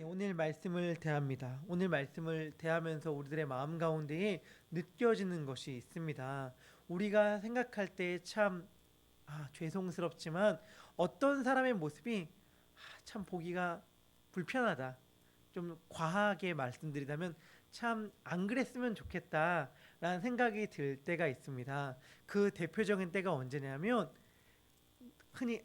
네, 오늘 말씀을 대합니다. 오늘 말씀을 대하면서 우리들의 마음 가운데에 느껴지는 것이 있습니다. 우리가 생각할 때 참 죄송스럽지만 어떤 사람의 모습이 참 보기가 불편하다. 좀 과하게 말씀드리자면 참 안 그랬으면 좋겠다라는 생각이 들 때가 있습니다. 그 대표적인 때가 언제냐면 흔히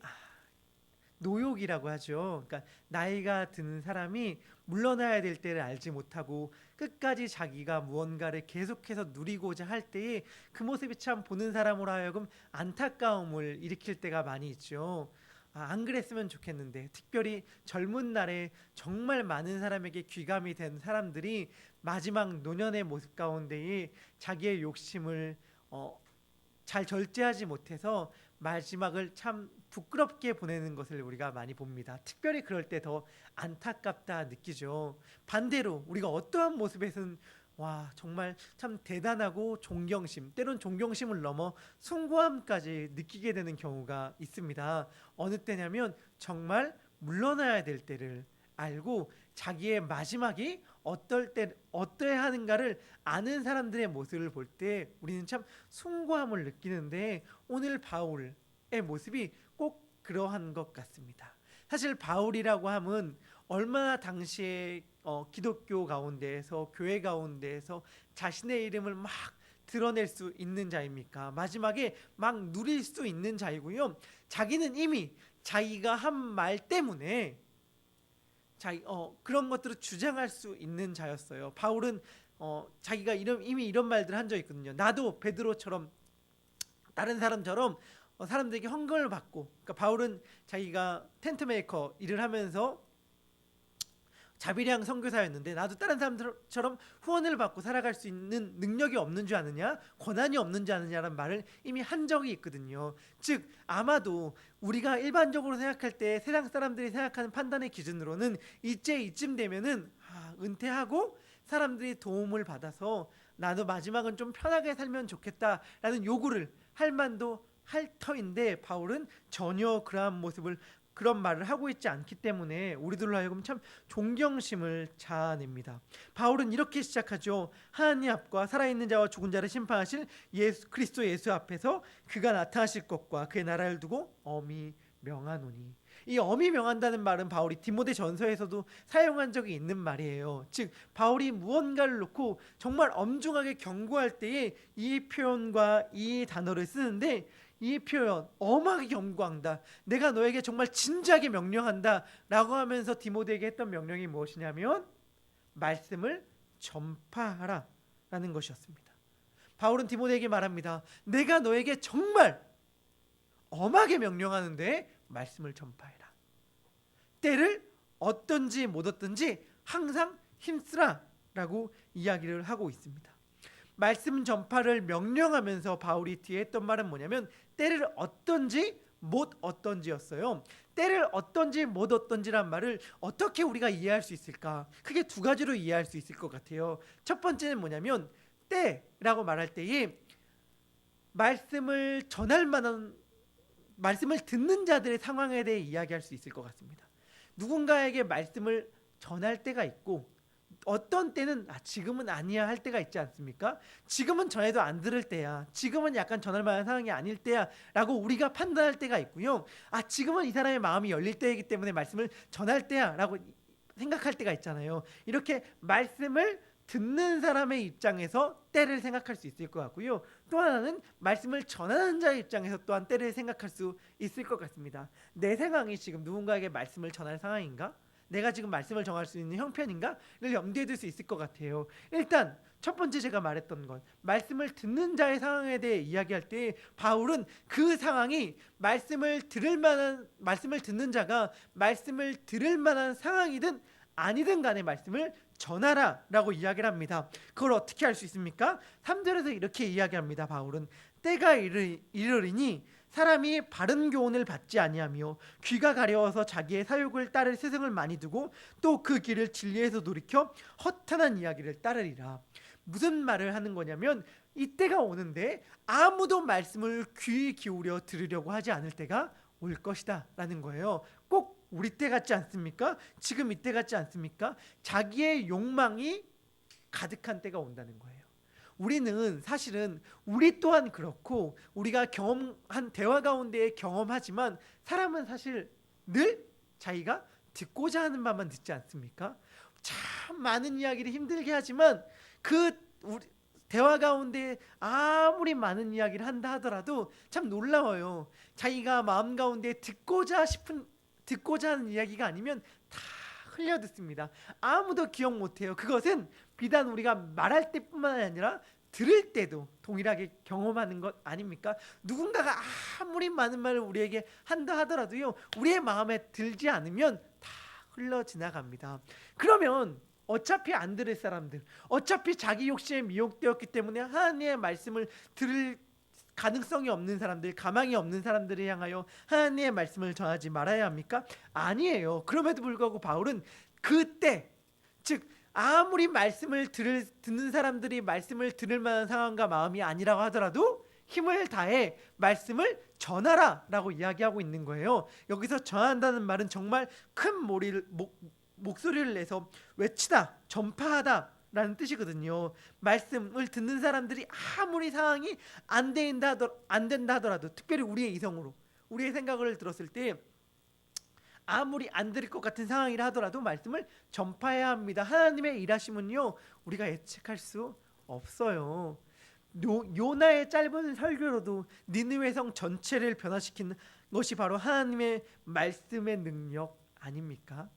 노욕이라고 하죠. 그러니까 나이가 드는 사람이 물러나야 될 때를 알지 못하고 끝까지 자기가 무언가를 계속해서 누리고자 할 때에 그 모습이 참 보는 사람으로 하여금 안타까움을 일으킬 때가 많이 있죠. 안 그랬으면 좋겠는데, 특별히 젊은 날에 정말 많은 사람에게 귀감이 된 사람들이 마지막 노년의 모습 가운데에 자기의 욕심을 잘 절제하지 못해서 마지막을 참 부끄럽게 보내는 것을 우리가 많이 봅니다. 특별히 그럴 때 더 안타깝다 느끼죠. 반대로 우리가 어떠한 모습에서는 와 정말 참 대단하고 존경심, 때론 존경심을 넘어 숭고함까지 느끼게 되는 경우가 있습니다. 어느 때냐면 정말 물러나야 될 때를 알고 자기의 마지막이 어떨 때 어떠해야 하는가를 아는 사람들의 모습을 볼 때 우리는 참 숭고함을 느끼는데, 오늘 바울의 모습이 꼭 그러한 것 같습니다. 사실 바울이라고 함은 얼마나 당시에 기독교 가운데에서, 교회 가운데에서 자신의 이름을 막 드러낼 수 있는 자입니까? 마지막에 막 누릴 수 있는 자이고요. 자기는 이미 자기가 한 말 때문에 그런 것들을 주장할 수 있는 자였어요. 바울은 자기가 이미 이런 말들을 한 적이 있거든요. 나도 베드로처럼 다른 사람처럼 사람들에게 헌금을 받고, 그러니까 바울은 자기가 텐트 메이커 일을 하면서 자비량 선교사였는데, 나도 다른 사람들처럼 후원을 받고 살아갈 수 있는 능력이 없는 줄 아느냐, 권한이 없는 줄 아느냐라는 말을 이미 한 적이 있거든요. 즉 아마도 우리가 일반적으로 생각할 때 세상 사람들이 생각하는 판단의 기준으로는 이쯤 되면은 은퇴하고 사람들이 도움을 받아서 나도 마지막은 좀 편하게 살면 좋겠다라는 요구를 할 만도 할 터인데, 바울은 전혀 그런 말을 하고 있지 않기 때문에 우리들로 하여금 참 존경심을 자아냅니다. 바울은 이렇게 시작하죠. 하나님 앞과 살아있는 자와 죽은 자를 심판하실 그리스도 예수 앞에서 그가 나타나실 것과 그의 나라를 두고 엄히 명하노니. 이 엄히 명한다는 말은 바울이 디모데 전서에서도 사용한 적이 있는 말이에요. 즉 바울이 무언가를 놓고 정말 엄중하게 경고할 때에 이 표현과 이 단어를 쓰는데, 이 표현 엄하게 경고한다, 내가 너에게 정말 진지하게 명령한다 라고 하면서 디모데에게 했던 명령이 무엇이냐면 말씀을 전파하라 라는 것이었습니다. 바울은 디모데에게 말합니다. 내가 너에게 정말 엄하게 명령하는데 말씀을 전파해라. 때를 어떤지 못 얻든지 항상 힘쓰라 라고 이야기를 하고 있습니다. 말씀 전파를 명령하면서 바울이 뒤에 했던 말은 뭐냐면 때를 얻든지 못 얻든지였어요. 때를 얻든지 못 얻든지란 말을 어떻게 우리가 이해할 수 있을까? 크게 두 가지로 이해할 수 있을 것 같아요. 첫 번째는 뭐냐면 때라고 말할 때에 말씀을 전할 만한, 말씀을 듣는 자들의 상황에 대해 이야기할 수 있을 것 같습니다. 누군가에게 말씀을 전할 때가 있고 어떤 때는 지금은 아니야 할 때가 있지 않습니까? 지금은 전해도 안 들을 때야, 지금은 약간 전할 만한 상황이 아닐 때야 라고 우리가 판단할 때가 있고요. 지금은 이 사람의 마음이 열릴 때이기 때문에 말씀을 전할 때야 라고 생각할 때가 있잖아요. 이렇게 말씀을 듣는 사람의 입장에서 때를 생각할 수 있을 것 같고요. 또 하나는 말씀을 전하는 자의 입장에서 또한 때를 생각할 수 있을 것 같습니다. 내 상황이 지금 누군가에게 말씀을 전할 상황인가? 내가 지금 말씀을 정할 수 있는 형편인가를 염두에 둘 수 있을 것 같아요. 일단 첫 번째 제가 말했던 건 말씀을 듣는 자의 상황에 대해 이야기할 때 바울은 그 상황이 말씀을 듣는 자가 말씀을 들을 만한 상황이든 아니든 간에 말씀을 전하라 라고 이야기를 합니다. 그걸 어떻게 할 수 있습니까? 3절에서 이렇게 이야기합니다. 바울은 때가 이르리니 사람이 바른 교훈을 받지 아니하며 귀가 가려워서 자기의 사욕을 따를 스승을 많이 두고 또 그 길을 진리에서 돌이켜 허탄한 이야기를 따르리라. 무슨 말을 하는 거냐면 이때가 오는데 아무도 말씀을 귀 기울여 들으려고 하지 않을 때가 올 것이다 라는 거예요. 꼭 우리 때 같지 않습니까? 지금 이때 같지 않습니까? 자기의 욕망이 가득한 때가 온다는 거예요. 우리는 사실은 우리 또한 그렇고 우리가 경험한 대화 가운데 경험하지만 사람은 사실 늘 자기가 듣고자 하는 말만 듣지 않습니까? 참 많은 이야기를 힘들게 하지만 그 우리 대화 가운데 아무리 많은 이야기를 한다 하더라도 참 놀라워요. 자기가 마음 가운데 듣고자 하는 이야기가 아니면 다 흘려 듣습니다. 아무도 기억 못해요. 그것은 비단 우리가 말할 때뿐만 아니라 들을 때도 동일하게 경험하는 것 아닙니까? 누군가가 아무리 많은 말을 우리에게 한다 하더라도요, 우리의 마음에 들지 않으면 다 흘러 지나갑니다. 그러면 어차피 안 들을 사람들, 어차피 자기 욕심에 미혹되었기 때문에 하나님의 말씀을 들을 가능성이 없는 사람들, 가망이 없는 사람들을 향하여 하나님의 말씀을 전하지 말아야 합니까? 아니에요. 그럼에도 불구하고 바울은 그때, 즉 아무리 말씀을 듣는 사람들이 말씀을 들을 만한 상황과 마음이 아니라고 하더라도 힘을 다해 말씀을 전하라 라고 이야기하고 있는 거예요. 여기서 전한다는 말은 정말 큰 목소리를 내서 외치다, 전파하다 라는 뜻이거든요. 말씀을 듣는 사람들이 아무리 상황이 안 된다 하더라도, 특별히 우리의 이성으로, 우리의 생각을 들었을 때 아무리 안 들을 것 같은 상황이라 하더라도 말씀을 전파해야 합니다. 하나님의 일하심은요, 우리가 예측할 수 없어요. 요나의 짧은 설교로도 니느웨 성 전체를 변화시킨 것이 바로 하나님의 말씀의 능력 아닙니까?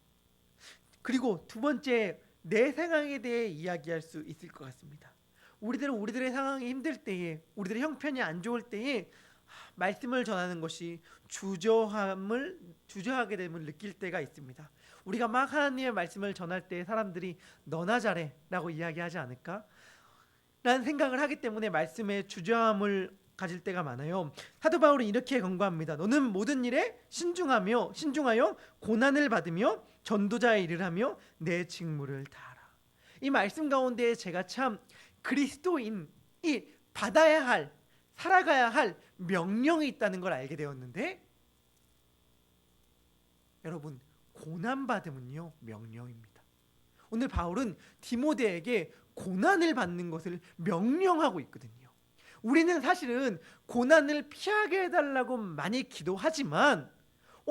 그리고 두 번째, 내 상황에 대해 이야기할 수 있을 것 같습니다. 우리들은 우리들의 상황이 힘들 때에, 우리들의 형편이 안 좋을 때에 말씀을 전하는 것이 주저하게 됨을 느낄 때가 있습니다. 우리가 막 하나님의 말씀을 전할 때 사람들이 너나 잘해 라고 이야기하지 않을까? 라는 생각을 하기 때문에 말씀에 주저함을 가질 때가 많아요. 사도 바울은 이렇게 권고합니다. 너는 모든 일에 신중하여 고난을 받으며 전도자의 일을 하며 내 직무를 다하라. 이 말씀 가운데 제가 참 그리스도인이 받아야 할, 살아가야 할 명령이 있다는 걸 알게 되었는데, 여러분, 고난받음은요 명령입니다. 오늘 바울은 디모데에게 고난을 받는 것을 명령하고 있거든요. 우리는 사실은 고난을 피하게 해달라고 많이 기도하지만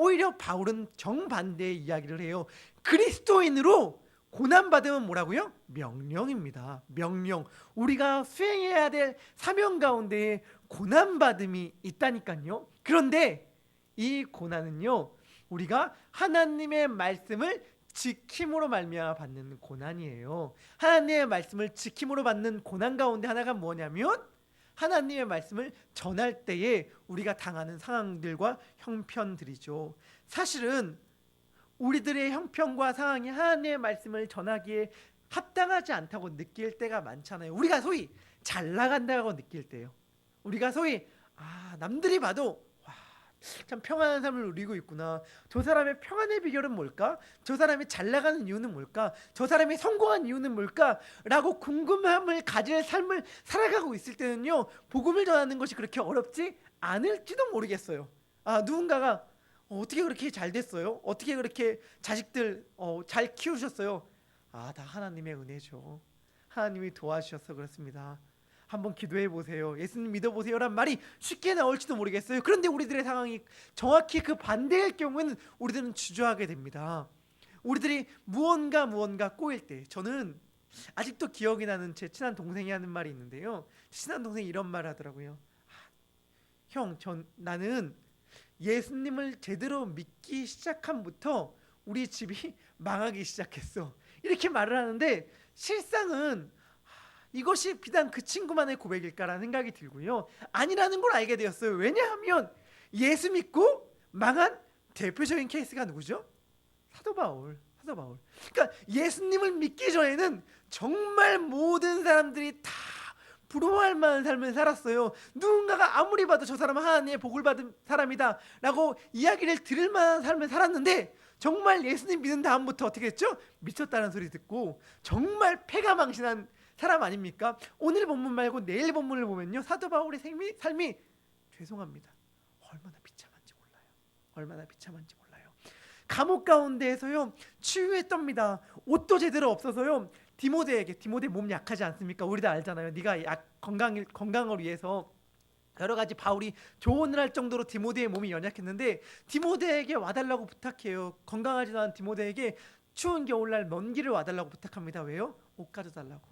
오히려 바울은 정반대의 이야기를 해요. 그리스도인으로 고난받으면 뭐라고요? 명령입니다. 명령. 우리가 수행해야 될 사명 가운데 고난받음이 있다니까요. 그런데 이 고난은요, 우리가 하나님의 말씀을 지킴으로 말미암아 받는 고난이에요. 하나님의 말씀을 지킴으로 받는 고난 가운데 하나가 뭐냐면 하나님의 말씀을 전할 때에 우리가 당하는 상황들과 형편들이죠. 사실은 우리들의 형편과 상황이 하나님의 말씀을 전하기에 합당하지 않다고 느낄 때가 많잖아요. 우리가 소위 잘 나간다고 느낄 때요. 우리가 소위 남들이 봐도 참 평안한 삶을 누리고 있구나. 저 사람의 평안의 비결은 뭘까? 저 사람이 잘 나가는 이유는 뭘까? 저 사람이 성공한 이유는 뭘까? 라고 궁금함을 가질 삶을 살아가고 있을 때는요, 복음을 전하는 것이 그렇게 어렵지 않을지도 모르겠어요. 누군가가 어떻게 그렇게 잘 됐어요? 어떻게 그렇게 자식들 잘 키우셨어요? 다 하나님의 은혜죠. 하나님이 도와주셔서 그렇습니다. 한번 기도해 보세요. 예수님 믿어 보세요란 말이 쉽게 나올지도 모르겠어요. 그런데 우리들의 상황이 정확히 그 반대일 경우에는 우리들은 주저하게 됩니다. 우리들이 무언가 꼬일 때, 저는 아직도 기억이 나는 제 친한 동생이 하는 말이 있는데요. 친한 동생이 이런 말을 하더라고요. 나는 예수님을 제대로 믿기 시작함부터 우리 집이 망하기 시작했어. 이렇게 말을 하는데 실상은 이것이 비단 그 친구만의 고백일까라는 생각이 들고요. 아니라는 걸 알게 되었어요. 왜냐하면 예수 믿고 망한 대표적인 케이스가 누구죠? 사도 바울. 그러니까 예수님을 믿기 전에는 정말 모든 사람들이 다 부러워할 만한 삶을 살았어요. 누군가가 아무리 봐도 저 사람은 하나님의 복을 받은 사람이다 라고 이야기를 들을 만한 삶을 살았는데, 정말 예수님 믿은 다음부터 어떻게 했죠? 미쳤다는 소리 듣고 정말 패가망신한 사람 아닙니까? 오늘 본문 말고 내일 본문을 보면요, 사도 바울의 삶이 죄송합니다, 얼마나 비참한지 몰라요. 감옥 가운데에서요 치유했답니다. 옷도 제대로 없어서요 디모데 몸 약하지 않습니까? 우리 다 알잖아요. 네가 건강을 위해서 여러 가지 바울이 조언을 할 정도로 디모데의 몸이 연약했는데 디모데에게 와달라고 부탁해요. 건강하지도 않은 디모데에게 추운 겨울날 먼 길을 와달라고 부탁합니다. 왜요? 옷 가져달라고.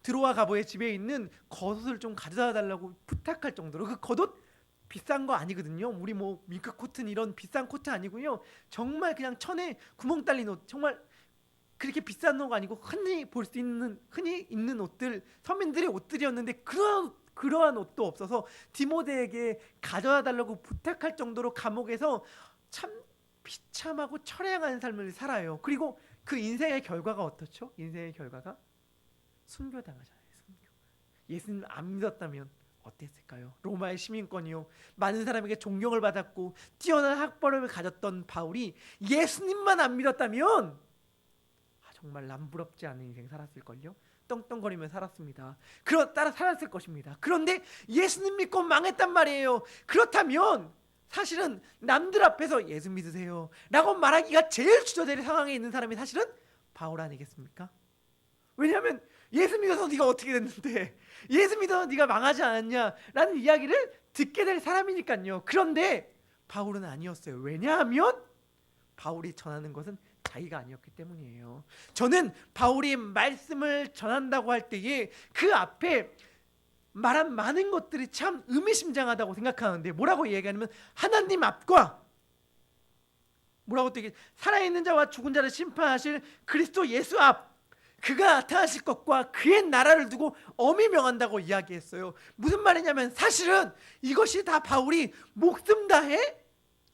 드로아 가보의 집에 있는 겉옷을 좀 가져다 달라고 부탁할 정도로. 그 겉옷 비싼 거 아니거든요. 우리 뭐 밍크 코튼 이런 비싼 코트 아니고요. 정말 그냥 천에 구멍 딸린 옷, 정말 그렇게 비싼 옷 아니고 흔히 입는 옷들, 서민들의 옷들이었는데 그러한 옷도 없어서 디모데에게 가져다 달라고 부탁할 정도로 감옥에서 참 비참하고 처량한 삶을 살아요. 그리고 그 인생의 결과가 어떻죠? 인생의 결과가 순교당하잖아요. 예수님 안 믿었다면 어땠을까요? 로마의 시민권이요, 많은 사람에게 존경을 받았고 뛰어난 학벌을 가졌던 바울이 예수님만 안 믿었다면 정말 남부럽지 않은 인생 살았을걸요. 떵떵거리며 살았습니다. 따라 살았을 것입니다. 그런데 예수님 믿고 망했단 말이에요. 그렇다면 사실은 남들 앞에서 예수 믿으세요 라고 말하기가 제일 주저될 상황에 있는 사람이 사실은 바울 아니겠습니까? 왜냐하면 예수 믿어서 네가 어떻게 됐는데, 예수 믿어서 네가 망하지 않았냐 라는 이야기를 듣게 될 사람이니까요. 그런데 바울은 아니었어요. 왜냐하면 바울이 전하는 것은 자기가 아니었기 때문이에요. 저는 바울이 말씀을 전한다고 할 때에 그 앞에 말한 많은 것들이 참 의미심장하다고 생각하는데, 뭐라고 얘기하냐면 하나님 앞과 뭐라고 또 살아있는 자와 죽은 자를 심판하실 그리스도 예수 앞, 그가 나타나실 것과 그의 나라를 두고 엄히 명한다고 이야기했어요. 무슨 말이냐면 사실은 이것이 다 바울이 목숨 다해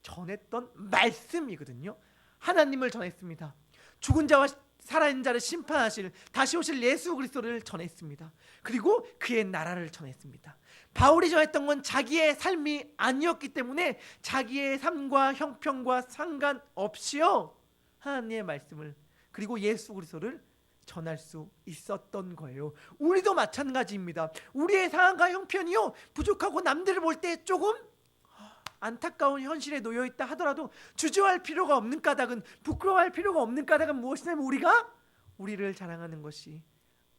전했던 말씀이거든요. 하나님을 전했습니다. 죽은 자와 살아있는 자를 심판하실 다시 오실 예수 그리스도를 전했습니다. 그리고 그의 나라를 전했습니다. 바울이 전했던 건 자기의 삶이 아니었기 때문에 자기의 삶과 형편과 상관없이요 하나님의 말씀을 그리고 예수 그리스도를 전할 수 있었던 거예요. 우리도 마찬가지입니다. 우리의 상황과 형편이요 부족하고 남들을 볼 때 조금 안타까운 현실에 놓여있다 하더라도 주저할 필요가 없는 까닭은, 부끄러워할 필요가 없는 까닭은 무엇이냐면 우리가 우리를 자랑하는 것이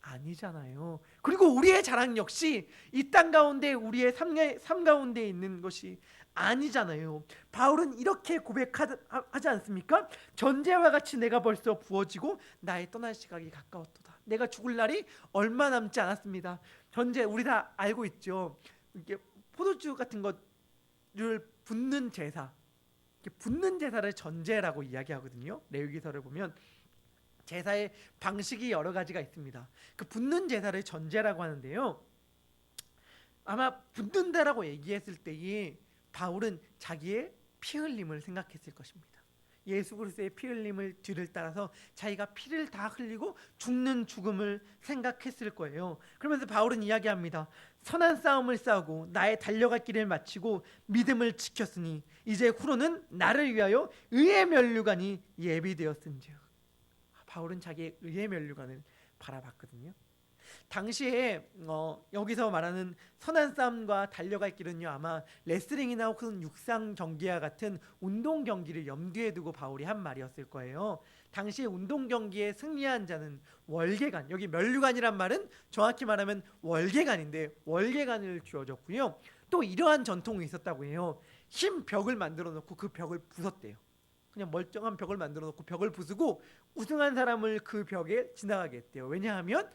아니잖아요. 그리고 우리의 자랑 역시 이 땅 가운데 우리의 삶 가운데 있는 것이 아니잖아요. 바울은 이렇게 고백하지 않습니까? 전제와 같이 내가 벌써 부어지고 나의 떠날 시각이 가까웠도다. 내가 죽을 날이 얼마 남지 않았습니다. 전제 우리 다 알고 있죠. 이게 포도주 같은 것을 붓는 제사, 붓는 제사를 전제라고 이야기하거든요. 레위기서를 보면 제사의 방식이 여러 가지가 있습니다. 그 붓는 제사를 전제라고 하는데요. 아마 붓는다라고 얘기했을 때에 바울은 자기의 피 흘림을 생각했을 것입니다. 예수 그리스도의 피 흘림을 뒤를 따라서 자기가 피를 다 흘리고 죽는 죽음을 생각했을 거예요. 그러면서 바울은 이야기합니다. 선한 싸움을 싸우고 나의 달려갈 길을 마치고 믿음을 지켰으니 이제 후로는 나를 위하여 의의 면류관이 예비되었은즉. 바울은 자기의 의의 면류관을 바라봤거든요. 당시에 여기서 말하는 선한 싸움과 달려갈 길은요 아마 레슬링이나 혹은 육상 경기와 같은 운동 경기를 염두에 두고 바울이 한 말이었을 거예요. 당시에 운동 경기에 승리한 자는 월계관, 여기 면류관이란 말은 정확히 말하면 월계관인데 월계관을 주어졌고요. 또 이러한 전통이 있었다고 해요. 흰 벽을 만들어 놓고 그 벽을 부쉈대요. 그냥 멀쩡한 벽을 만들어 놓고 벽을 부수고 우승한 사람을 그 벽에 지나가게 했대요. 왜냐하면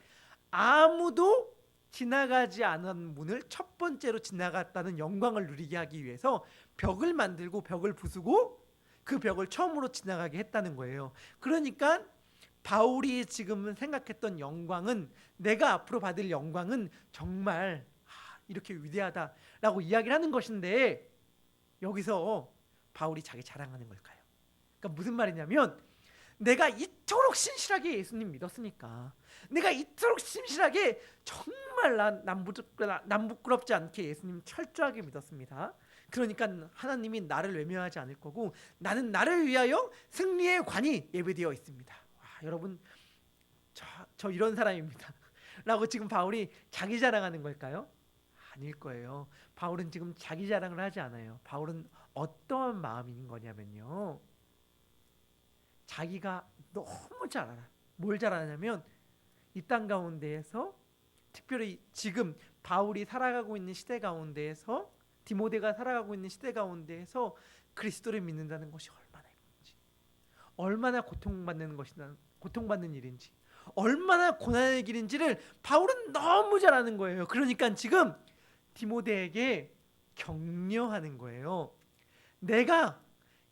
아무도 지나가지 않은 문을 첫 번째로 지나갔다는 영광을 누리게 하기 위해서 벽을 만들고 벽을 부수고 그 벽을 처음으로 지나가게 했다는 거예요. 그러니까 바울이 지금 생각했던 영광은, 내가 앞으로 받을 영광은 정말 이렇게 위대하다라고 이야기를 하는 것인데, 여기서 바울이 자기 자랑하는 걸까요? 그러니까 무슨 말이냐면, 내가 이토록 신실하게 예수님 믿었으니까, 내가 이토록 신실하게 정말 남 부끄럽지 않게 예수님 철저하게 믿었습니다. 그러니까 하나님이 나를 외면하지 않을 거고 나는 나를 위하여 승리의 관이 예비되어 있습니다. 와, 여러분 저 이런 사람입니다 라고 지금 바울이 자기 자랑하는 걸까요? 아닐 거예요. 바울은 지금 자기 자랑을 하지 않아요. 바울은 어떠한 마음인 거냐면요, 자기가 너무 잘 알아. 뭘 잘 아냐면 이 땅 가운데에서, 특별히 지금 바울이 살아가고 있는 시대 가운데에서, 디모데가 살아가고 있는 시대 가운데에서 그리스도를 믿는다는 것이 얼마나 힘든지, 얼마나 고통받는 일인지, 얼마나 고난의 길인지를 바울은 너무 잘 아는 거예요. 그러니까 지금 디모데에게 격려하는 거예요. 내가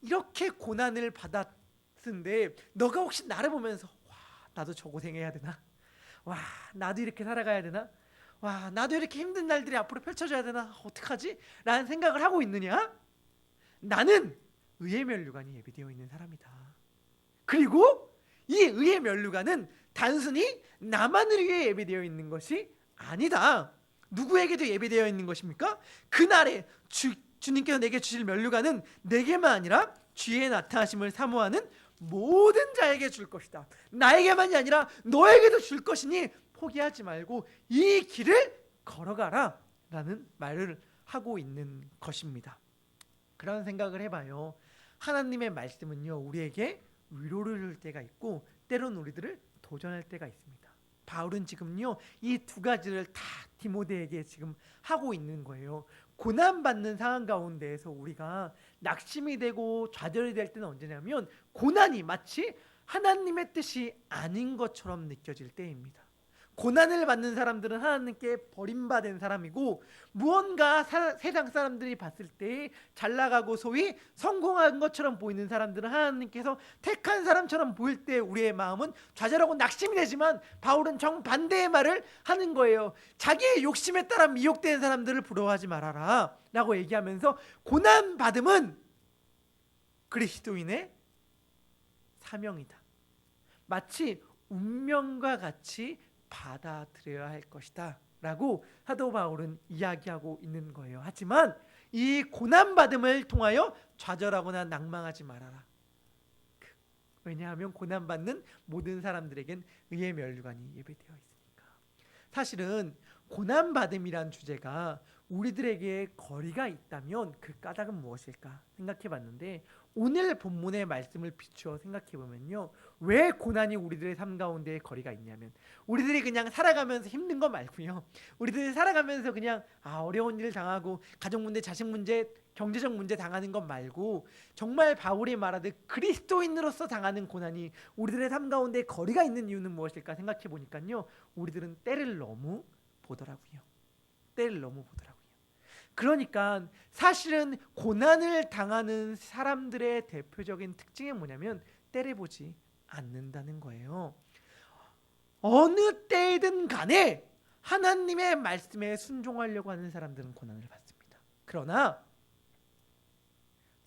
이렇게 고난을 받았는데 너가 혹시 나를 보면서 와, 나도 저 고생해야 되나? 와, 나도 이렇게 살아가야 되나? 와, 나도 이렇게 힘든 날들이 앞으로 펼쳐져야 되나? 어떡하지? 라는 생각을 하고 있느냐? 나는 의의 면류관이 예비되어 있는 사람이다. 그리고 이 의의 면류관은 단순히 나만을 위해 예비되어 있는 것이 아니다. 누구에게도 예비되어 있는 것입니까? 그날에 주님께서 내게 주실 면류관은 내게만 아니라 주의 나타나심을 사모하는 모든 자에게 줄 것이다. 나에게만이 아니라 너에게도 줄 것이니 포기하지 말고 이 길을 걸어가라 라는 말을 하고 있는 것입니다. 그런 생각을 해봐요. 하나님의 말씀은요, 우리에게 위로를 줄 때가 있고 때로는 우리들을 도전할 때가 있습니다. 바울은 지금요, 이 두 가지를 다 디모데에게 지금 하고 있는 거예요. 고난받는 상황 가운데에서 우리가 낙심이 되고 좌절이 될 때는 언제냐면 고난이 마치 하나님의 뜻이 아닌 것처럼 느껴질 때입니다. 고난을 받는 사람들은 하나님께 버림받은 사람이고, 무언가 세상 사람들이 봤을 때 잘나가고 소위 성공한 것처럼 보이는 사람들은 하나님께서 택한 사람처럼 보일 때 우리의 마음은 좌절하고 낙심이 되지만, 바울은 정반대의 말을 하는 거예요. 자기의 욕심에 따라 미혹되는 사람들을 부러워하지 말아라 라고 얘기하면서, 고난받음은 그리스도인의 사명이다. 마치 운명과 같이 받아들여야 할 것이다 라고 사도 바울은 이야기하고 있는 거예요. 하지만 이 고난받음을 통하여 좌절하거나 낭망하지 말아라. 왜냐하면 고난받는 모든 사람들에겐 의의 면류관이 예배되어 있으니까. 사실은 고난받음이란 주제가 우리들에게 거리가 있다면 그 까닭은 무엇일까 생각해 봤는데, 오늘 본문의 말씀을 비추어 생각해 보면요, 왜 고난이 우리들의 삶 가운데 거리가 있냐면, 우리들이 그냥 살아가면서 힘든 거 말고요, 우리들이 살아가면서 그냥 어려운 일을 당하고 가정 문제, 자식 문제, 경제적 문제 당하는 것 말고, 정말 바울이 말하듯 그리스도인으로서 당하는 고난이 우리들의 삶 가운데 거리가 있는 이유는 무엇일까 생각해 보니까요, 우리들은 때를 너무 보더라고요. 그러니까 사실은 고난을 당하는 사람들의 대표적인 특징이 뭐냐면 때를 보지 않는다는 거예요. 어느 때이든 간에 하나님의 말씀에 순종하려고 하는 사람들은 고난을 받습니다. 그러나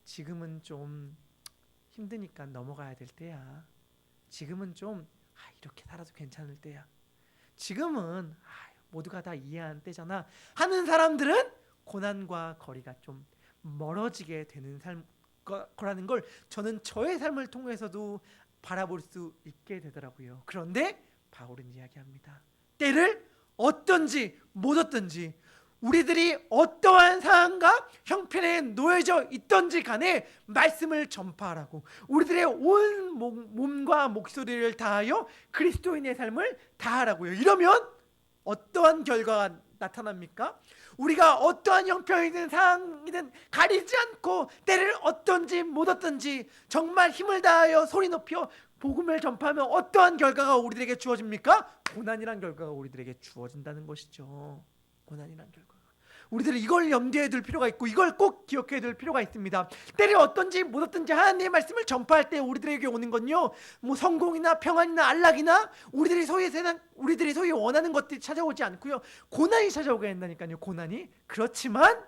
지금은 좀 힘드니까 넘어가야 될 때야. 지금은 좀 이렇게 살아도 괜찮을 때야. 지금은 모두가 다 이해하는 때잖아 하는 사람들은 고난과 거리가 좀 멀어지게 되는 거라는 걸 저는 저의 삶을 통해서도 바라볼 수 있게 되더라고요. 그런데 바울은 이야기합니다. 때를 어떤지 못 어떤지, 우리들이 어떠한 상황과 형편에 놓여져 있던지 간에 말씀을 전파하라고, 우리들의 온 몸과 목소리를 다하여 그리스도인의 삶을 다하라고요. 이러면 어떠한 결과가 나타납니까? 우리가 어떠한 형편이든 상황이든 가리지 않고 때를 어떤지 못 어떤지 정말 힘을 다하여 소리 높여 복음을 전파하면 어떠한 결과가 우리들에게 주어집니까? 고난이란 결과가 우리들에게 주어진다는 것이죠. 고난이란 결과. 우리들은 이걸 염두에 둘 필요가 있고 이걸 꼭 기억해야 될 필요가 있습니다. 때를 어떤지 못 어떤지 하나님의 말씀을 전파할 때 우리들에게 오는 건요, 성공이나 평안이나 안락이나 우리들이 소위 원하는 것들이 찾아오지 않고요, 고난이 찾아오게 된다니까요. 고난이. 그렇지만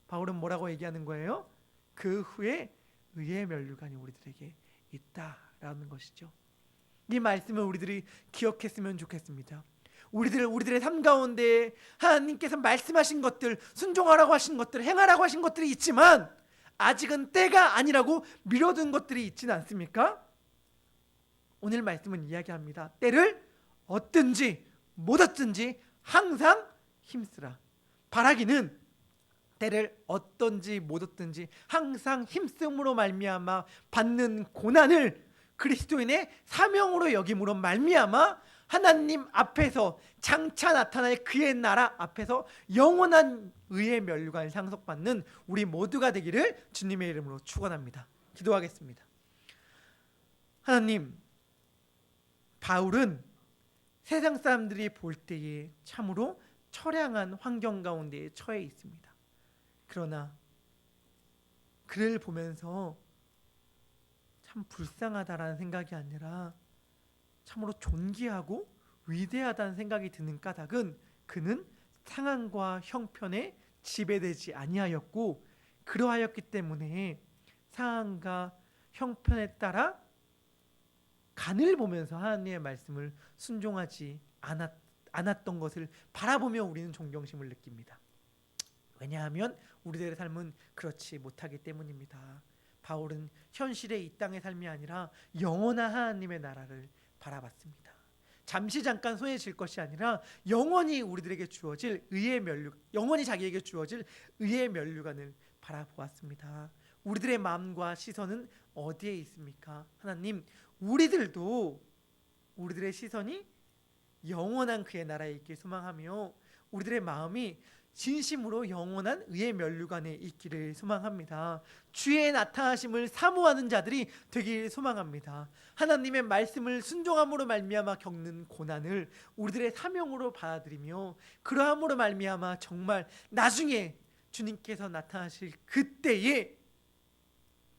바울은 뭐라고 얘기하는 거예요? 그 후에 의의 면류관이 우리들에게 있다라는 것이죠. 이 말씀을 우리들이 기억했으면 좋겠습니다. 우리들의 삶 가운데 하나님께서 말씀하신 것들, 순종하라고 하신 것들, 행하라고 하신 것들이 있지만 아직은 때가 아니라고 미뤄둔 것들이 있지는 않습니까? 오늘 말씀은 이야기합니다. 때를 얻든지 못 얻든지 항상 힘쓰라. 바라기는 때를 얻든지 못 얻든지 항상 힘쓰므로 말미암아 받는 고난을 그리스도인의 사명으로 여김으로 말미암아 하나님 앞에서 장차 나타날 그의 나라 앞에서 영원한 의의 면류관을 상속받는 우리 모두가 되기를 주님의 이름으로 축원합니다. 기도하겠습니다. 하나님, 바울은 세상 사람들이 볼 때에 참으로 처량한 환경 가운데 처해 있습니다. 그러나 그를 보면서 참 불쌍하다라는 생각이 아니라 참으로 존귀하고 위대하다는 생각이 드는 까닭은 그는 상황과 형편에 지배되지 아니하였고, 그러하였기 때문에 상황과 형편에 따라 간을 보면서 하나님의 말씀을 순종하지 않았던 것을 바라보며 우리는 존경심을 느낍니다. 왜냐하면 우리들의 삶은 그렇지 못하기 때문입니다. 바울은 현실의 이 땅의 삶이 아니라 영원한 하나님의 나라를 바라봤습니다. 잠시 잠깐 손해질 것이 아니라 영원히 우리들에게 주어질 의의 면류, 영원히 자기에게 주어질 의의 면류관을 바라보았습니다. 우리들의 마음과 시선은 어디에 있습니까? 하나님, 우리들도 우리들의 시선이 영원한 그의 나라에 있길 소망하며 우리들의 마음이 진심으로 영원한 의의 면류관에 있기를 소망합니다. 주의 나타나심을 사모하는 자들이 되길 소망합니다. 하나님의 말씀을 순종함으로 말미암아 겪는 고난을 우리들의 사명으로 받아들이며 그러함으로 말미암아 정말 나중에 주님께서 나타나실 그때에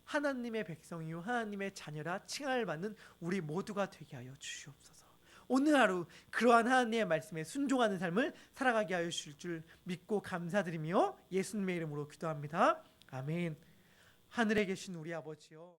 하나님의 백성이요 하나님의 자녀라 칭함을 받는 우리 모두가 되게 하여 주시옵소서. 오늘 하루 그러한 하나님의 말씀에 순종하는 삶을 살아가게 하여 주실 줄 믿고 감사드리며 예수님의 이름으로 기도합니다. 아멘. 하늘에 계신 우리 아버지요,